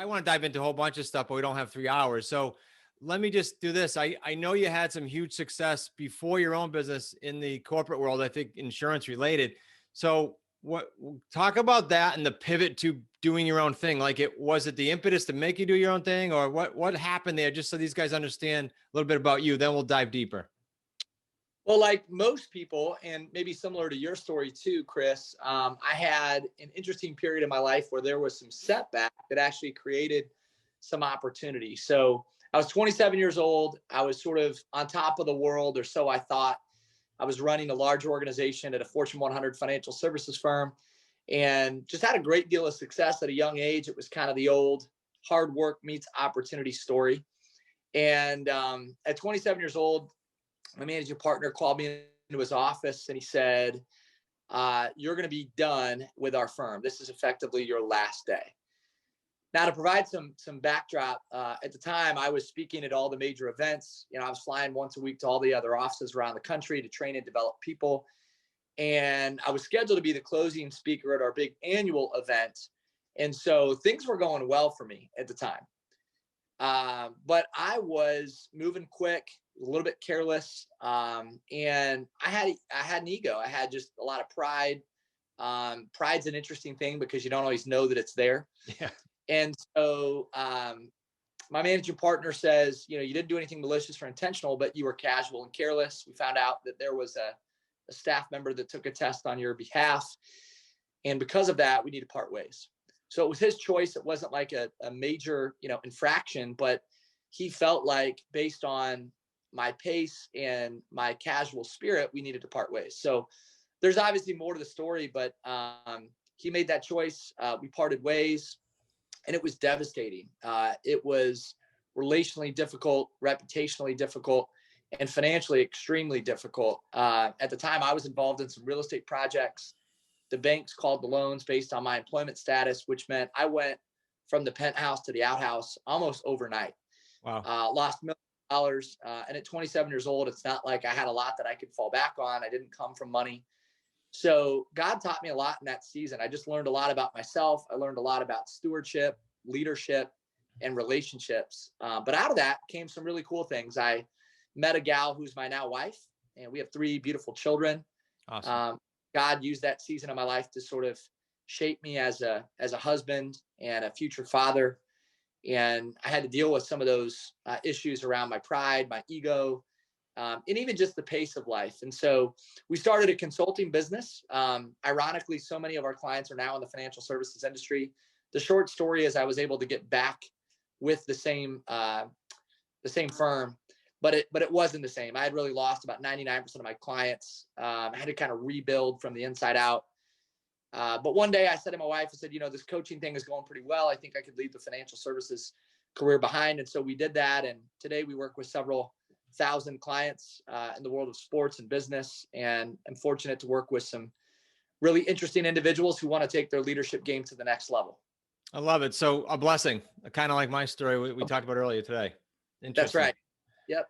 I want to dive into a whole bunch of stuff, but we don't have 3 hours. So let me just do this. I know you had some huge success before your own business in the corporate world, I think insurance related. So what, talk about that and the pivot to doing your own thing. Like was it the impetus to make you do your own thing, or what happened there? Just so these guys understand a little bit about you, then we'll dive deeper. Well, like most people, and maybe similar to your story too, Chris, I had an interesting period in my life where there was some setback that actually created some opportunity. So I was 27 years old. I was sort of on top of the world, or so I thought. I was running a large organization at a Fortune 100 financial services firm and just had a great deal of success at a young age. It was kind of the old hard work meets opportunity story. And at 27 years old, my managing partner called me into his office and he said, you're going to be done with our firm. This is effectively your last day. Now, to provide some backdrop, at the time, I was speaking at all the major events. I was flying once a week to all the other offices around the country to train and develop people. And I was scheduled to be the closing speaker at our big annual event. And so things were going well for me at the time. But I was moving quick, a little bit careless, and I had an ego. I had just a lot of pride. Pride's an interesting thing because you don't always know that it's there. Yeah. And so my managing partner says, you didn't do anything malicious or intentional, but you were casual and careless. We found out that there was a staff member that took a test on your behalf. And because of that, we need to part ways. So it was his choice. It wasn't like a major, infraction, but he felt like based on my pace and my casual spirit, we needed to part ways. So there's obviously more to the story, but he made that choice. We parted ways. And it was devastating. It was relationally difficult, reputationally difficult, and financially extremely difficult. At the time, I was involved in some real estate projects. The banks called the loans based on my employment status, which meant I went from the penthouse to the outhouse almost overnight. Wow. Lost $1 million. And at 27 years old, it's not like I had a lot that I could fall back on. I didn't come from money. So God taught me a lot in that season. I just learned a lot about myself. I learned a lot about stewardship, leadership, and relationships. But out of that came some really cool things. I met a gal who's my now wife, and we have 3 beautiful children. Awesome. God used that season of my life to sort of shape me as a husband and a future father. And I had to deal with some of those issues around my pride, my ego, and even just the pace of life. And so we started a consulting business. Ironically, so many of our clients are now in the financial services industry. The short story is I was able to get back with the same firm, but it wasn't the same. I had really lost about 99% of my clients. I had to kind of rebuild from the inside out. But one day I said to my wife, I said, this coaching thing is going pretty well. I think I could leave the financial services career behind. And so we did that. And today we work with several thousand clients in the world of sports and business. And I'm fortunate to work with some really interesting individuals who want to take their leadership game to the next level. I love it. So a blessing, kind of like my story we talked about earlier today. Interesting. That's right. Yep.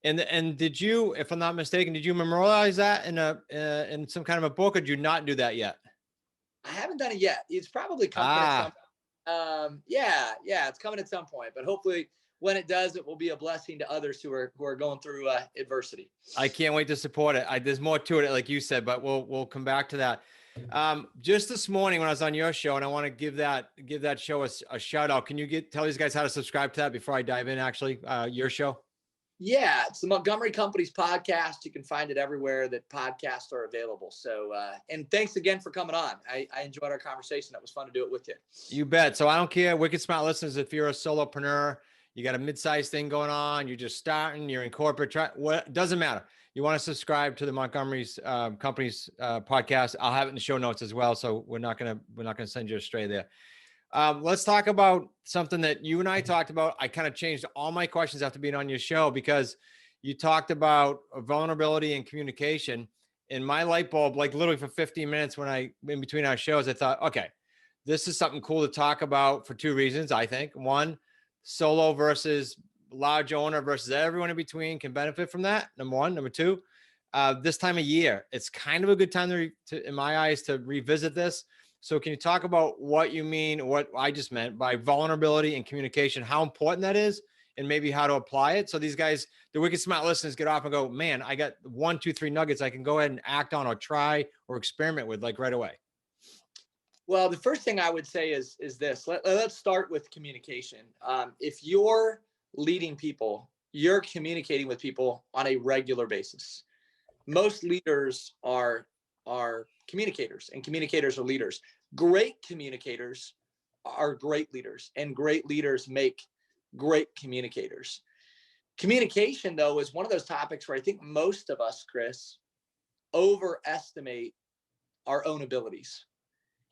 And did you, if I'm not mistaken, did you memorialize that in some kind of a book, or did you not do that yet? I haven't done it yet. It's probably coming at some yeah, it's coming at some point, but hopefully when it does, it will be a blessing to others who are going through adversity. I can't wait to support it. There's more to it, like you said, but we'll come back to that. Just this morning when I was on your show, and I want to give that show a shout out. Can you tell these guys how to subscribe to that before I dive in? Actually, your show. Yeah, it's the Montgomery Company's podcast. You can find it everywhere that podcasts are available. So, and thanks again for coming on. I enjoyed our conversation. It was fun to do it with you. You bet. So I don't care, Wicked Smart listeners, if you're a solopreneur, you got a mid-sized thing going on, you're just starting, you're in corporate, doesn't matter. You want to subscribe to the Montgomery's Company's podcast. I'll have it in the show notes as well. So we're not gonna send you astray there. Let's talk about something that you and I talked about. I kind of changed all my questions after being on your show because you talked about vulnerability and communication. And my light bulb, like literally for 15 minutes in between our shows, I thought, okay, this is something cool to talk about for 2 reasons. I think one, solo versus large owner versus everyone in between can benefit from that. Number one. Number two, this time of year, it's kind of a good time to in my eyes, to revisit this. So can you talk about what you mean, what I just meant by vulnerability and communication, how important that is, and maybe how to apply it? So these guys, the Wicked Smart listeners, get off and go, man, I got 1, 2, 3 nuggets I can go ahead and act on or try or experiment with like right away. Well, the first thing I would say is this. Let's start with communication. If you're leading people, you're communicating with people on a regular basis. Most leaders are communicators, and communicators are leaders. Great communicators are great leaders, and great leaders make great communicators. Communication, though, is one of those topics where I think most of us, Chris, overestimate our own abilities.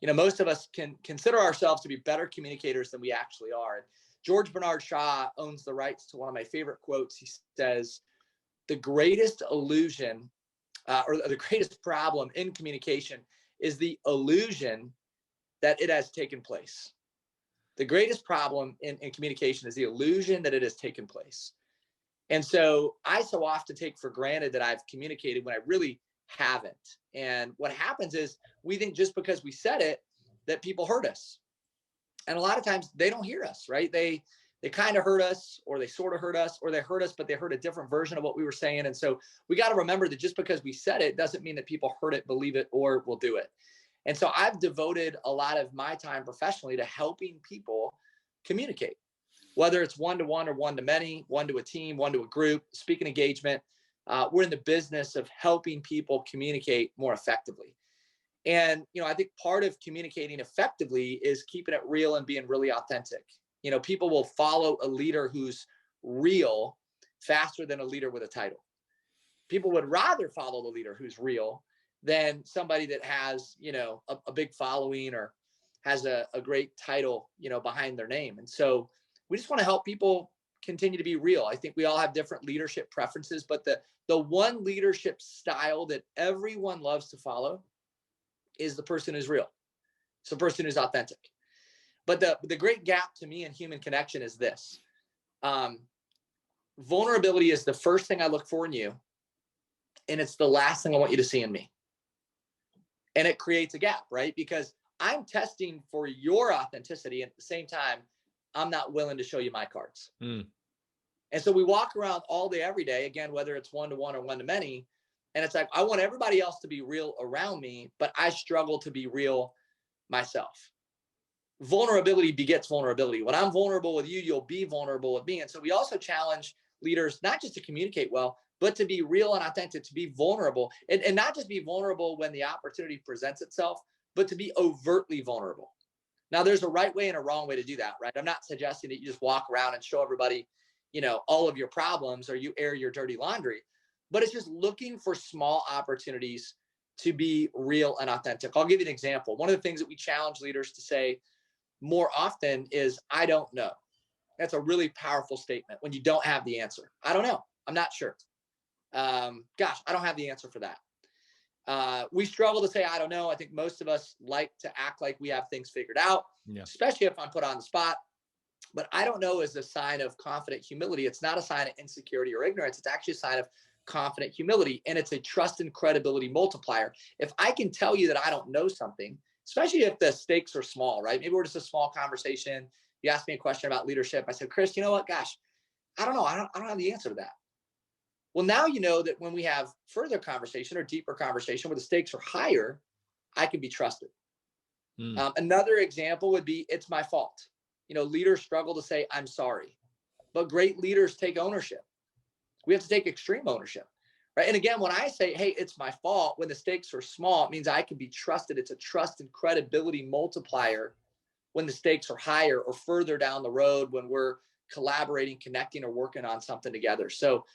Most of us can consider ourselves to be better communicators than we actually are. George Bernard Shaw owns the rights to one of my favorite quotes. He says, the greatest illusion or the greatest problem in communication is the illusion that it has taken place. The greatest problem in communication is the illusion that it has taken place. And so I so often take for granted that I've communicated when I really haven't. And what happens is we think just because we said it, that people heard us. And a lot of times they don't hear us, right? They kind of heard us, or they sort of heard us, or they heard us, but they heard a different version of what we were saying. And so we got to remember that just because we said it doesn't mean that people heard it, believe it, or will do it. And so I've devoted a lot of my time professionally to helping people communicate, whether it's one-to-one or one-to-many, one to a team, one to a group, speaking engagement. We're in the business of helping people communicate more effectively. And, I think part of communicating effectively is keeping it real and being really authentic. People will follow a leader who's real faster than a leader with a title. People would rather follow the leader who's real than somebody that has, a big following or has a great title, behind their name. And so we just want to help people continue to be real. I think we all have different leadership preferences, but the one leadership style that everyone loves to follow is the person who's real. It's the person who's authentic. But the great gap to me in human connection is this. Vulnerability is the first thing I look for in you, and it's the last thing I want you to see in me. And it creates a gap, right? Because I'm testing for your authenticity, and at the same time, I'm not willing to show you my cards. And so we walk around all day, every day, again, whether it's one-to-one or one-to-many, and it's like, I want everybody else to be real around me, but I struggle to be real myself. Vulnerability begets vulnerability. When I'm vulnerable with you, you'll be vulnerable with me. And so we also challenge leaders not just to communicate well, but to be real and authentic, to be vulnerable, and not just be vulnerable when the opportunity presents itself, but to be overtly vulnerable. Now, there's a right way and a wrong way to do that, right? I'm not suggesting that you just walk around and show everybody, all of your problems, or you air your dirty laundry, but it's just looking for small opportunities to be real and authentic. I'll give you an example. One of the things that we challenge leaders to say more often is, I don't know. That's a really powerful statement when you don't have the answer. I don't know. I'm not sure. I don't have the answer for that. We struggle to say, I don't know. I think most of us like to act like we have things figured out, especially if I'm put on the spot. But I don't know is a sign of confident humility. It's not a sign of insecurity or ignorance. It's actually a sign of confident humility. And it's a trust and credibility multiplier. If I can tell you that I don't know something, especially if the stakes are small, right? Maybe we're just a small conversation. You asked me a question about leadership. I said, Chris, you know what? Gosh, I don't know. I don't have the answer to that. Well, now you know that when we have further conversation or deeper conversation where the stakes are higher, I can be trusted. Another example would be, it's my fault. Leaders struggle to say, I'm sorry, but great leaders take ownership. We have to take extreme ownership, right? And again, when I say, hey, it's my fault, when the stakes are small, it means I can be trusted. It's a trust and credibility multiplier when the stakes are higher or further down the road when we're collaborating, connecting, or working on something together. So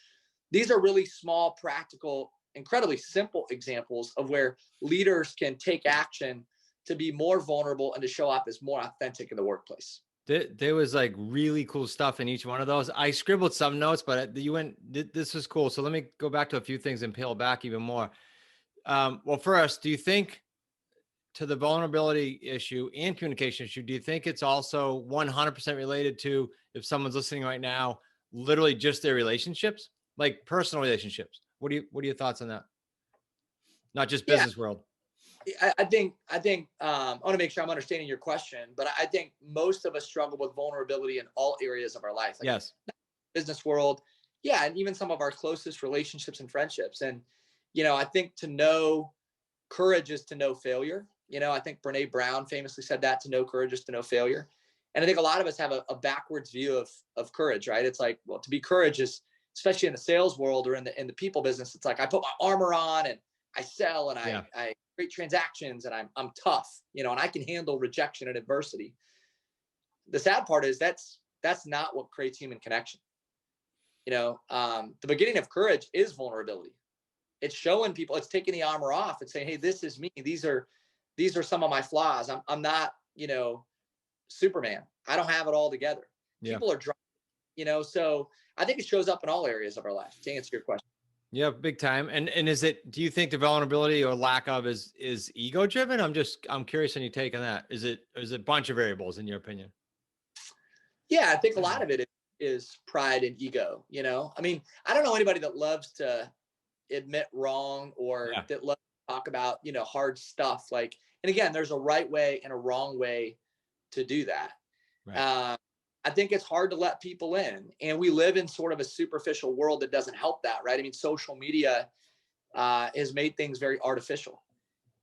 these are really small, practical, incredibly simple examples of where leaders can take action to be more vulnerable and to show up as more authentic in the workplace. There was like really cool stuff in each one of those. I scribbled some notes, but this was cool. So let me go back to a few things and peel back even more. Well, first, do you think, to the vulnerability issue and communication issue, do you think it's also 100% related to, if someone's listening right now, literally just their relationships, like personal relationships? What are your thoughts on that? Not just business world. I want to make sure I'm understanding your question, but I think most of us struggle with vulnerability in all areas of our life, like Yes. business world. Yeah. And even some of our closest relationships and friendships. And, I think to know courage is to know failure. I think Brene Brown famously said that, to know courage is to know failure. And I think a lot of us have a backwards view of courage, right? It's like, well, to be courageous, especially in the sales world or in the people business, it's like I put my armor on and I sell and Yeah. I create transactions and I'm tough, and I can handle rejection and adversity. The sad part is that's not what creates human connection. The beginning of courage is vulnerability. It's showing people, it's taking the armor off and saying, hey, this is me. These are some of my flaws. I'm not, Superman. I don't have it all together. Yeah. People are drunk, so I think it shows up in all areas of our life, to answer your question. Yeah, big time. And do you think the vulnerability or lack of is ego driven? I'm curious on your take on that. Is it a bunch of variables in your opinion? Yeah, I think a lot of it is pride and ego. I mean, I don't know anybody that loves to admit wrong or that loves to talk about, hard stuff. Like, and again, there's a right way and a wrong way to do that. Right. I think it's hard to let people in, and we live in sort of a superficial world that doesn't help that, right? I mean, social media has made things very artificial.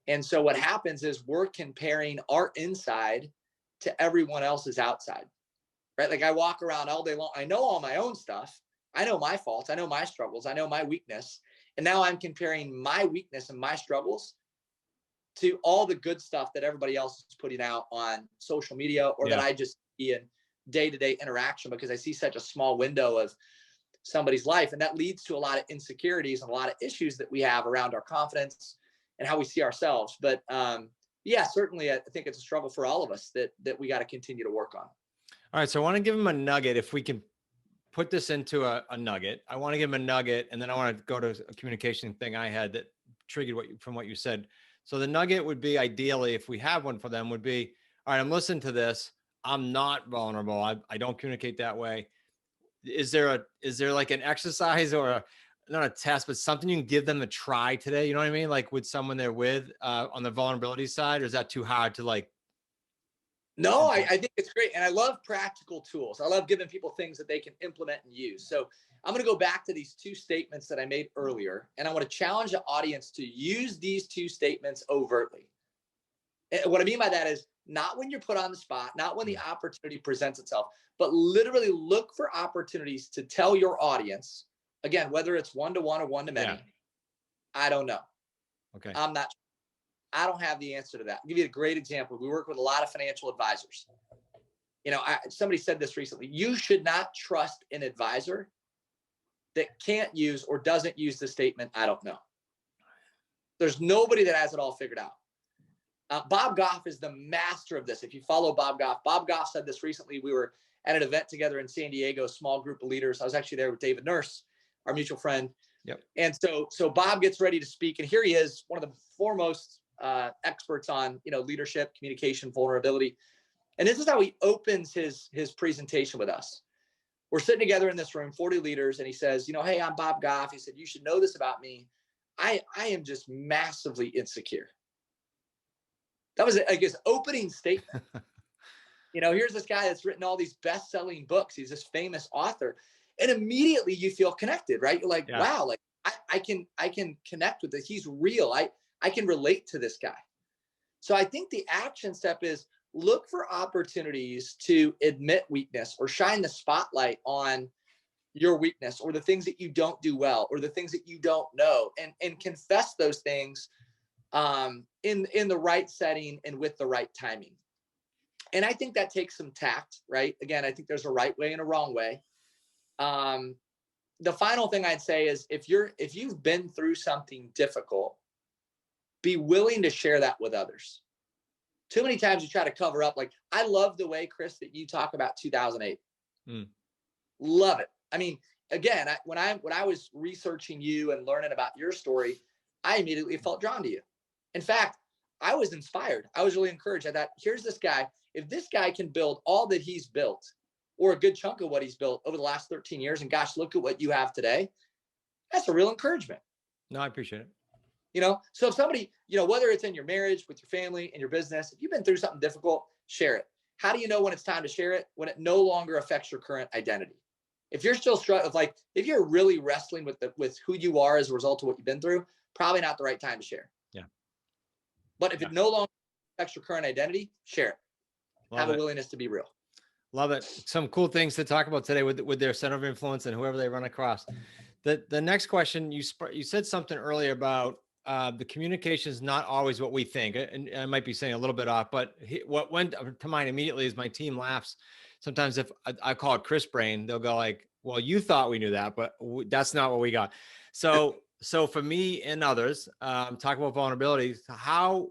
And so what happens is we're comparing our inside to everyone else's outside, right? Like I walk around all day long. I know all my own stuff. I know my faults. I know my struggles. I know my weakness. And now I'm comparing my weakness and my struggles to all the good stuff that everybody else is putting out on social media or that I just see in day-to-day interaction, because I see such a small window of somebody's life. And that leads to a lot of insecurities and a lot of issues that we have around our confidence and how we see ourselves. But yeah, certainly I think it's a struggle for all of us that we got to continue to work on. All right. So I want to give him a nugget. If we can put this into a nugget, I want to give him a nugget, and then I want to go to a communication thing I had that triggered from what you said. So the nugget would be, ideally, if we have one for them, would be, all right, I'm listening to this. I'm not vulnerable. I don't communicate that way. Is there like an exercise or not a test, but something you can give them to try today? You know what I mean? Like with someone they're with on the vulnerability side, or is that too hard to like? No, I think it's great. And I love practical tools. I love giving people things that they can implement and use. So I'm going to go back to these two statements that I made earlier, and I want to challenge the audience to use these two statements overtly. And what I mean by that is not when you're put on the spot, not when the opportunity presents itself, but literally look for opportunities to tell your audience, again, whether it's one-to-one or one-to-many, I don't know. Okay. I'm not. I don't have the answer to that. I'll give you a great example. We work with a lot of financial advisors. Somebody said this recently. You should not trust an advisor that can't use or doesn't use the statement, I don't know. There's nobody that has it all figured out. Bob Goff is the master of this. If you follow Bob Goff said this recently. We were at an event together in San Diego, a small group of leaders. I was actually there with David Nurse, our mutual friend. Yep. And so Bob gets ready to speak, and here he is, one of the foremost experts on leadership, communication, vulnerability. And this is how he opens his presentation with us. We're sitting together in this room, 40 leaders, and he says, hey, I'm Bob Goff. He said, you should know this about me. I am just massively insecure. That was like his opening statement. Here's this guy that's written all these best-selling books. He's this famous author, and immediately you feel connected, right? You're like, wow, like I can connect with this. He's real. I can relate to this guy. So I think the action step is look for opportunities to admit weakness or shine the spotlight on your weakness or the things that you don't do well or the things that you don't know, and confess those things in the right setting and with the right timing. And I think that takes some tact, right? Again, I think there's a right way and a wrong way. The final thing I'd say is if you've been through something difficult, be willing to share that with others. Too many times you try to cover up. Like, I love the way, Chris, that you talk about 2008. Love it. I mean, again, when I was researching you and learning about your story, I immediately felt drawn to you. In fact, I was inspired. I was really encouraged. I thought, here's this guy. If this guy can build all that he's built, or a good chunk of what he's built over the last 13 years, and gosh, look at what you have today, that's a real encouragement. No, I appreciate it. So if somebody, whether it's in your marriage, with your family, in your business, if you've been through something difficult, share it. How do you know when it's time to share it? When it no longer affects your current identity. If you're still struggling, like if you're really wrestling with who you are as a result of what you've been through, probably not the right time to share. Yeah. But if it no longer affects your current identity, share it. Have a willingness to be real. Love it. Some cool things to talk about today with their center of influence and whoever they run across. The next question, you said something earlier about the communication is not always what we think, and I might be saying a little bit off, but what went to mind immediately is my team laughs. Sometimes if I call it Chris brain, they'll go like, well, you thought we knew that, but that's not what we got. So for me and others, talk about vulnerabilities. How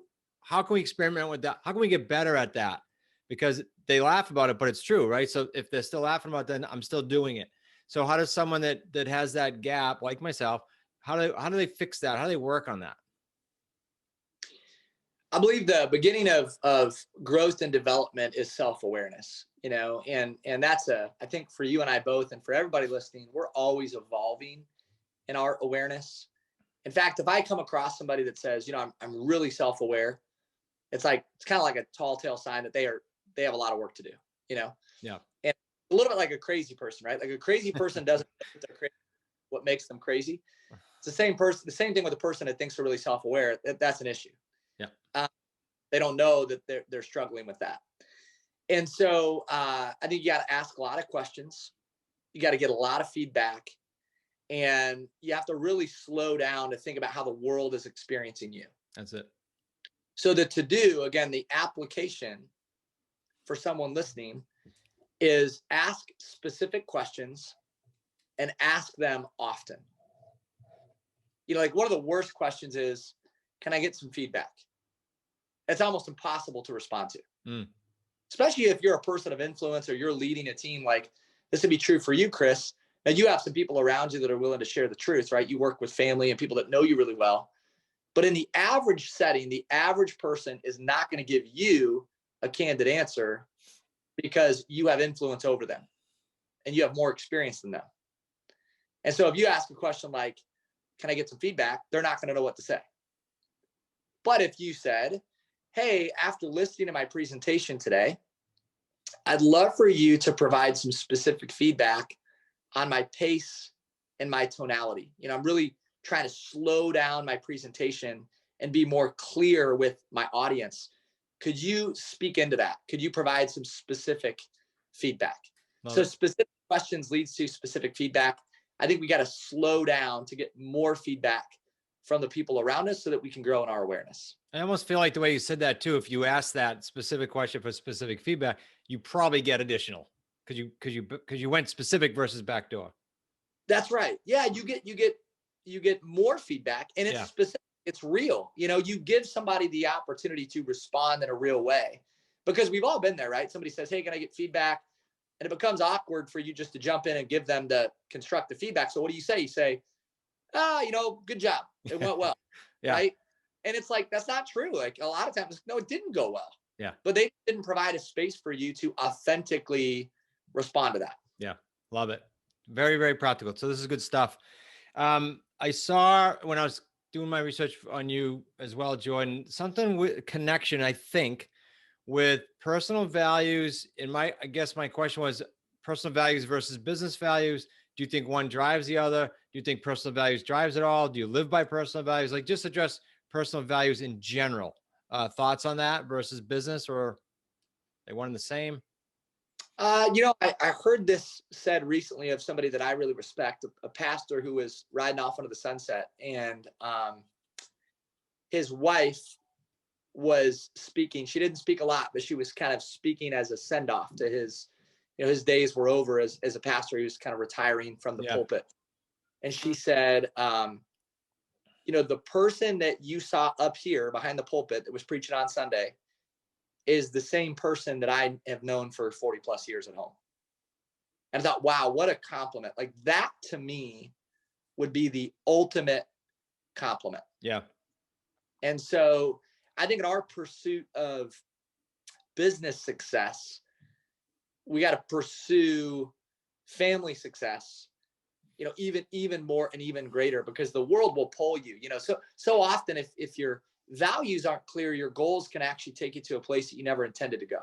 can we experiment with that? How can we get better at that? Because they laugh about it, but it's true, right? So if they're still laughing about that, I'm still doing it. So how does someone that has that gap, like myself, how do they fix that? How do they work on that? I believe the beginning of growth and development is self-awareness, and that's I think for you and I both, and for everybody listening, we're always evolving in our awareness. In fact, if I come across somebody that says, I'm really self-aware, it's kind of like a tall tale sign that they have a lot of work to do, Yeah. And a little bit like a crazy person, right? Like a crazy person doesn't know that they're crazy, what makes them crazy. It's the same person, the same thing with a person that thinks they're really self-aware. That's an issue. Yeah. They don't know that they're struggling with that. And so I think you got to ask a lot of questions. You got to get a lot of feedback, and you have to really slow down to think about how the world is experiencing you. That's it. So the to-do, again, the application for someone listening is ask specific questions and ask them often. Like one of the worst questions is, can I get some feedback? It's almost impossible to respond to, especially if you're a person of influence or you're leading a team. Like this would be true for you, Chris. And you have some people around you that are willing to share the truth, right? You work with family and people that know you really well. But in the average setting, the average person is not going to give you a candid answer because you have influence over them and you have more experience than them. And so if you ask a question like, can I get some feedback? They're not going to know what to say. But if you said, hey, after listening to my presentation today, I'd love for you to provide some specific feedback on my pace and my tonality. I'm really trying to slow down my presentation and be more clear with my audience. Could you speak into that? Could you provide some specific feedback? So specific questions leads to specific feedback. I think we got to slow down to get more feedback from the people around us so that we can grow in our awareness. I almost feel like the way you said that too, if you ask that specific question for specific feedback, you probably get additional because you went specific versus backdoor. That's right. Yeah, you get more feedback, and it's specific. It's real. You give somebody the opportunity to respond in a real way, because we've all been there, right? Somebody says, hey, can I get feedback? And it becomes awkward for you just to jump in and give them the constructive feedback. So what do you say? You say, good job. It went well. Right. And it's like, that's not true. Like a lot of times, no, it didn't go well. Yeah. But they didn't provide a space for you to authentically respond to that. Yeah. Love it. Very, very practical. So this is good stuff. I saw when I was doing my research on you as well, Jordan, something with connection, I think, with personal values. I guess my question was personal values versus business values. Do you think one drives the other? Do you think personal values drives it all? Do you live by personal values? Like just address personal values in general. Thoughts on that versus business, or they one and the same? I heard this said recently of somebody that I really respect, a pastor who was riding off into the sunset, and his wife was speaking. She didn't speak a lot, but she was kind of speaking as a send-off to his, his days were over as a pastor. He was kind of retiring from the pulpit. And she said, the person that you saw up here behind the pulpit that was preaching on Sunday is the same person that I have known for 40 plus years at home. And I thought, wow, what a compliment. Like that to me would be the ultimate compliment. Yeah. And so I think in our pursuit of business success, we got to pursue family success even more and even greater, because the world will pull you. So often if your values aren't clear, your goals can actually take you to a place that you never intended to go.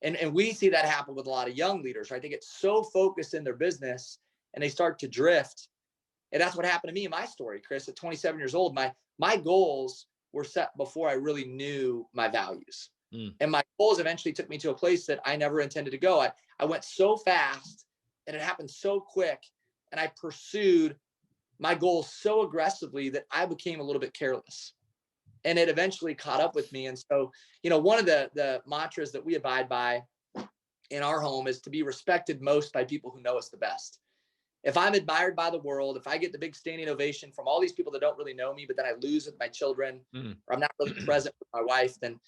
And we see that happen with a lot of young leaders, right? They get so focused in their business and they start to drift. And that's what happened to me in my story, Chris. At 27 years old, my goals were set before I really knew my values. And my goals eventually took me to a place that I never intended to go. I went so fast and it happened so quick. And I pursued my goals so aggressively that I became a little bit careless. And it eventually caught up with me. And so, one of the mantras that we abide by in our home is to be respected most by people who know us the best. If I'm admired by the world, if I get the big standing ovation from all these people that don't really know me, but then I lose with my children, or I'm not really present with my wife, then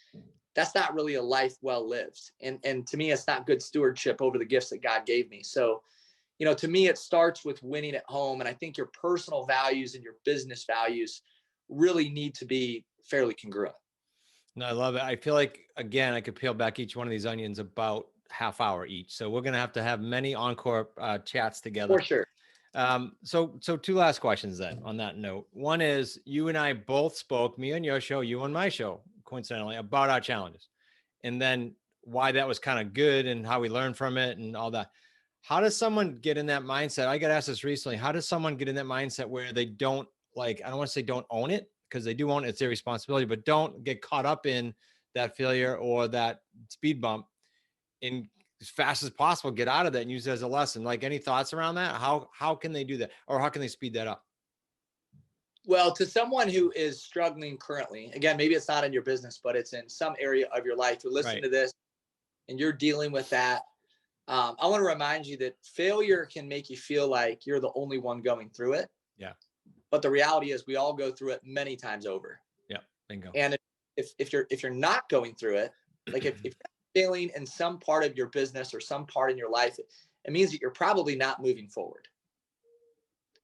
that's not really a life well lived. And to me, it's not good stewardship over the gifts that God gave me. So, to me, it starts with winning at home. And I think your personal values and your business values really need to be fairly congruent. No, I love it. I feel like, again, I could peel back each one of these onions about half hour each. So we're going to have many encore chats together. For sure. So two last questions then on that note. One is, you and I both spoke, me on your show, you on my show, coincidentally, about our challenges, and then why that was kind of good and how we learned from it and all that. How does someone get in that mindset? I got asked this recently. How does someone get in that mindset where they don't, I don't want to say don't own it, because they do own it, it's their responsibility, but don't get caught up in that failure or that speed bump, and as fast as possible get out of that and use it as a lesson? Any thoughts around that? How can they do that, or how can they speed that up? Well, to someone who is struggling currently, again, maybe it's not in your business, but it's in some area of your life. You're listening to this and you're dealing with that. I want to remind you that failure can make you feel like you're the only one going through it. Yeah. But the reality is we all go through it many times over. Yeah. Bingo. And if you're not going through it, if you're failing in some part of your business or some part in your life, it means that you're probably not moving forward.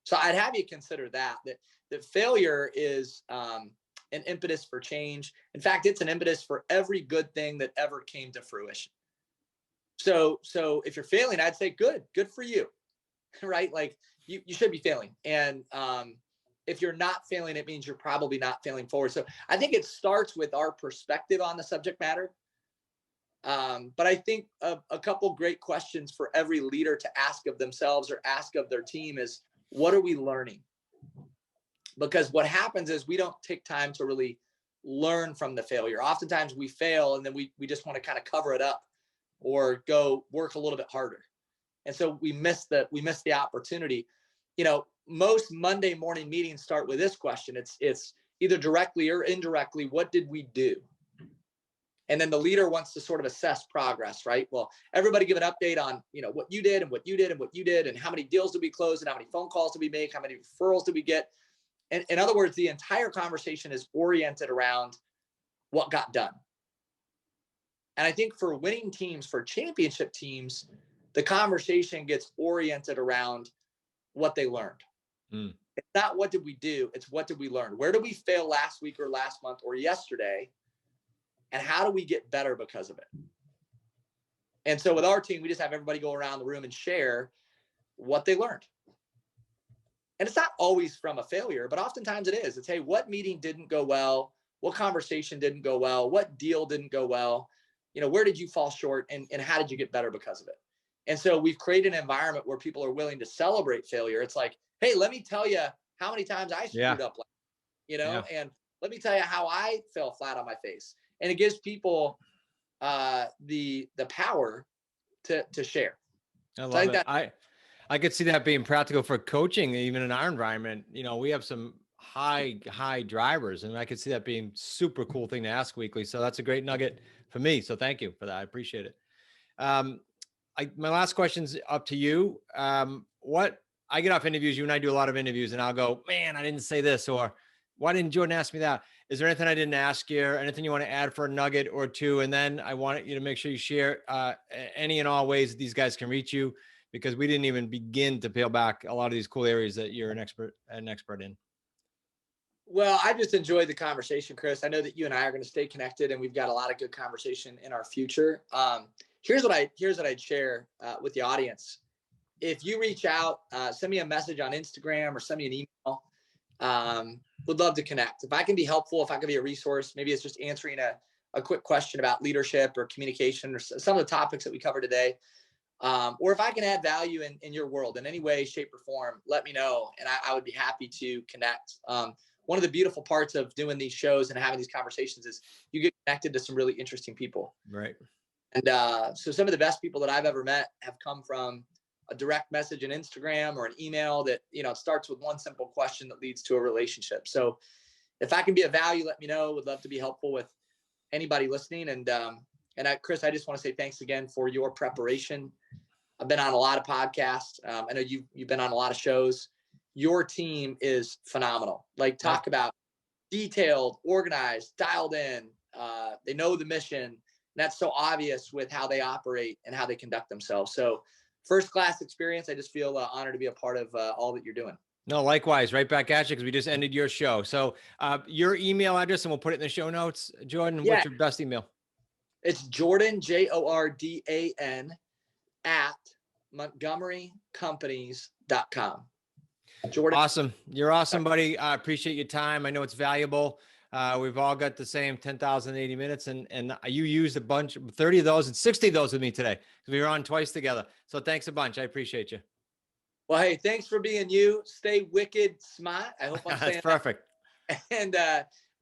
So I'd have you consider that failure is an impetus for change. In fact, it's an impetus for every good thing that ever came to fruition. So if you're failing, I'd say good for you, right? You should be failing. And if you're not failing, it means you're probably not failing forward. So I think it starts with our perspective on the subject matter. But I think a couple great questions for every leader to ask of themselves or ask of their team is, what are we learning? Because what happens is we don't take time to really learn from the failure. Oftentimes we fail and then we just want to kind of cover it up or go work a little bit harder. And so we miss the opportunity. Most Monday morning meetings start with this question. It's either directly or indirectly, what did we do? And then the leader wants to sort of assess progress, right? Well, everybody give an update on, what you did and what you did and what you did, and how many deals did we close and how many phone calls did we make? How many referrals did we get? And in other words, the entire conversation is oriented around what got done. And I think for winning teams, for championship teams, the conversation gets oriented around what they learned. It's not what did we do, it's what did we learn? Where did we fail last week or last month or yesterday? And how do we get better because of it? And so with our team, we just have everybody go around the room and share what they learned. And it's not always from a failure, but oftentimes it is. It's, hey, what meeting didn't go well? What conversation didn't go well? What deal didn't go well? Where did you fall short, and how did you get better because of it? And so we've created an environment where people are willing to celebrate failure. It's like, hey, let me tell you how many times I screwed up, and let me tell you how I fell flat on my face. And it gives people the power to share. I love it. I could see that being practical for coaching, even in our environment. We have some high drivers, and I could see that being super cool thing to ask weekly. So that's a great nugget for me. So thank you for that. I appreciate it. My last question's up to you. What I get off interviews, you and I do a lot of interviews, and I'll go, man, I didn't say this, or why didn't Jordan ask me that? Is there anything I didn't ask you, or anything you want to add for a nugget or two? And then I want you to make sure you share any and all ways that these guys can reach you, because we didn't even begin to peel back a lot of these cool areas that you're an expert in. Well, I just enjoyed the conversation, Chris. I know that you and I are going to stay connected, and we've got a lot of good conversation in our future. Here's what I'd share with the audience. if you reach out, send me a message on Instagram or send me an email. Would love to connect. If I can be helpful, if I can be a resource, maybe it's just answering a quick question about leadership or communication or some of the topics that we covered today. Or if I can add value in your world in any way, shape, or form, let me know. And I would be happy to connect. One of the beautiful parts of doing these shows and having these conversations is you get connected to some really interesting people. Right. And so some of the best people that I've ever met have come from a direct message on Instagram or an email that, it starts with one simple question that leads to a relationship. So if I can be of value, let me know. Would love to be helpful with anybody listening. And Chris, I just want to say thanks again for your preparation. I've been on a lot of podcasts. I know you've been on a lot of shows. Your team is phenomenal. Like, talk about detailed, organized, dialed in. They know the mission. And that's so obvious with how they operate and how they conduct themselves. So first class experience. I just feel honored to be a part of all that you're doing. No, likewise, right back at you, because we just ended your show. So your email address, and we'll put it in the show notes. Jordan, what's your best email? It's Jordan, Jordan, at montgomerycompanies.com. Jordan. Awesome. You're awesome, buddy. I appreciate your time. I know it's valuable. We've all got the same 10,080 minutes, and you used a bunch, 30 of those and 60 of those with me today, because we were on twice together. So thanks a bunch. I appreciate you. Well, hey, thanks for being you. Stay wicked smart. I hope I'm saying that's perfect. That. And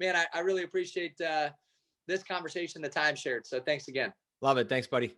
man, I really appreciate this conversation, the time shared. So thanks again. Love it. Thanks, buddy.